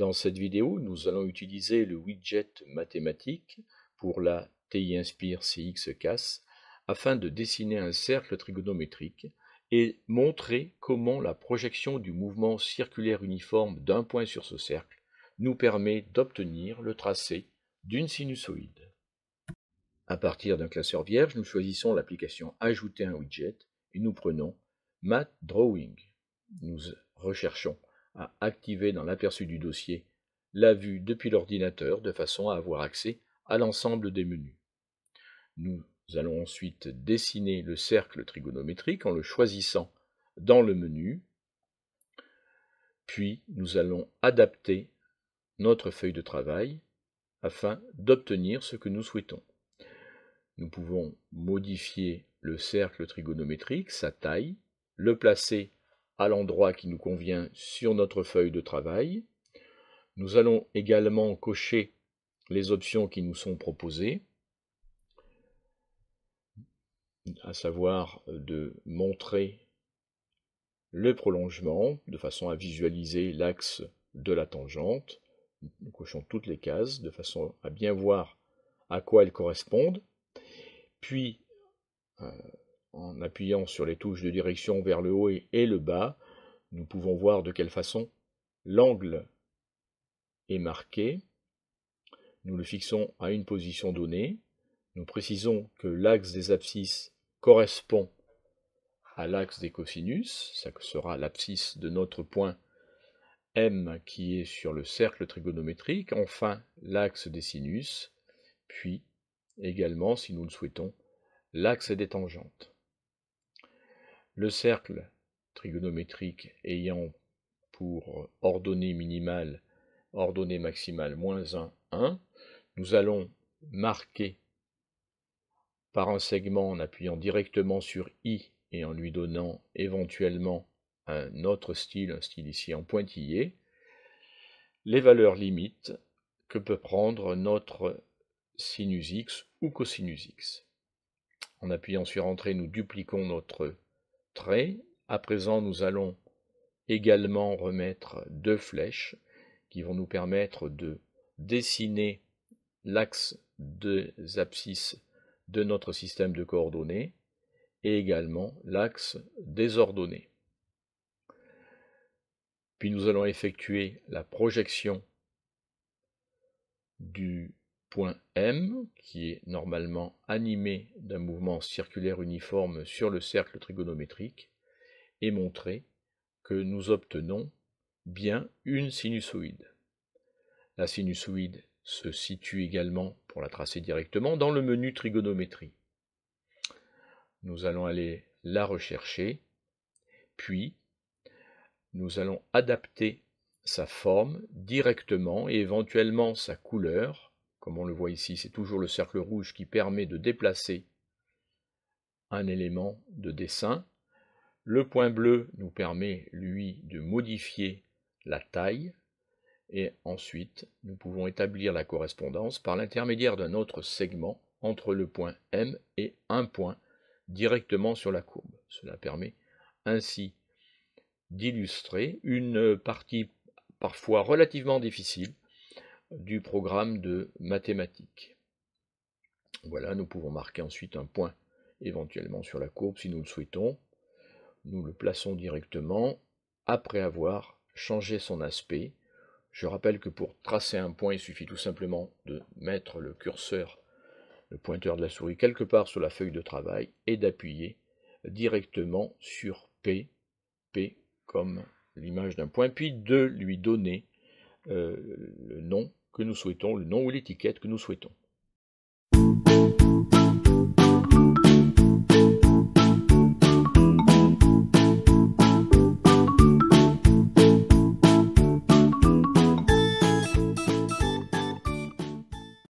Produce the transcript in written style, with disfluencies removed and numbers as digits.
Dans cette vidéo, nous allons utiliser le widget mathématique pour la TI Nspire CX CAS afin de dessiner un cercle trigonométrique et montrer comment la projection du mouvement circulaire uniforme d'un point sur ce cercle nous permet d'obtenir le tracé d'une sinusoïde. À partir d'un classeur vierge, nous choisissons l'application Ajouter un widget et nous prenons Math Drawing. Nous recherchons à activer dans l'aperçu du dossier la vue depuis l'ordinateur de façon à avoir accès à l'ensemble des menus. Nous allons ensuite dessiner le cercle trigonométrique en le choisissant dans le menu, puis nous allons adapter notre feuille de travail afin d'obtenir ce que nous souhaitons. Nous pouvons modifier le cercle trigonométrique, sa taille, le placer à l'endroit qui nous convient sur notre feuille de travail. Nous allons également cocher les options qui nous sont proposées, à savoir de montrer le prolongement de façon à visualiser l'axe de la tangente. Nous cochons toutes les cases de façon à bien voir à quoi elles correspondent. Puis, en appuyant sur les touches de direction vers le haut et le bas, nous pouvons voir de quelle façon l'angle est marqué. Nous le fixons à une position donnée. Nous précisons que l'axe des abscisses correspond à l'axe des cosinus. Ça sera l'abscisse de notre point M qui est sur le cercle trigonométrique. Enfin, l'axe des sinus. Puis, également, si nous le souhaitons, l'axe des tangentes. Le cercle trigonométrique ayant pour ordonnée minimale, ordonnée maximale -1, 1, nous allons marquer par un segment en appuyant directement sur I et en lui donnant éventuellement un autre style, un style ici en pointillé, les valeurs limites que peut prendre notre sinus x ou cosinus x. En appuyant sur Entrée, nous dupliquons notre trait. À présent, nous allons également remettre deux flèches qui vont nous permettre de dessiner l'axe des abscisses de notre système de coordonnées et également l'axe des ordonnées. Puis nous allons effectuer la projection du point M, qui est normalement animé d'un mouvement circulaire uniforme sur le cercle trigonométrique, et montrer que nous obtenons bien une sinusoïde. La sinusoïde se situe également, pour la tracer directement, dans le menu trigonométrie. Nous allons aller la rechercher, puis nous allons adapter sa forme directement et éventuellement sa couleur. Comme on le voit ici, c'est toujours le cercle rouge qui permet de déplacer un élément de dessin. Le point bleu nous permet, lui, de modifier la taille. Et ensuite, nous pouvons établir la correspondance par l'intermédiaire d'un autre segment entre le point M et un point directement sur la courbe. Cela permet ainsi d'illustrer une partie parfois relativement difficile du programme de mathématiques. Voilà, nous pouvons marquer ensuite un point éventuellement sur la courbe si nous le souhaitons. Nous le plaçons directement après avoir changé son aspect. Je rappelle que pour tracer un point, il suffit tout simplement de mettre le curseur, le pointeur de la souris, quelque part sur la feuille de travail et d'appuyer directement sur P, P comme l'image d'un point, puis de lui donner le nom que nous souhaitons, le nom ou l'étiquette que nous souhaitons.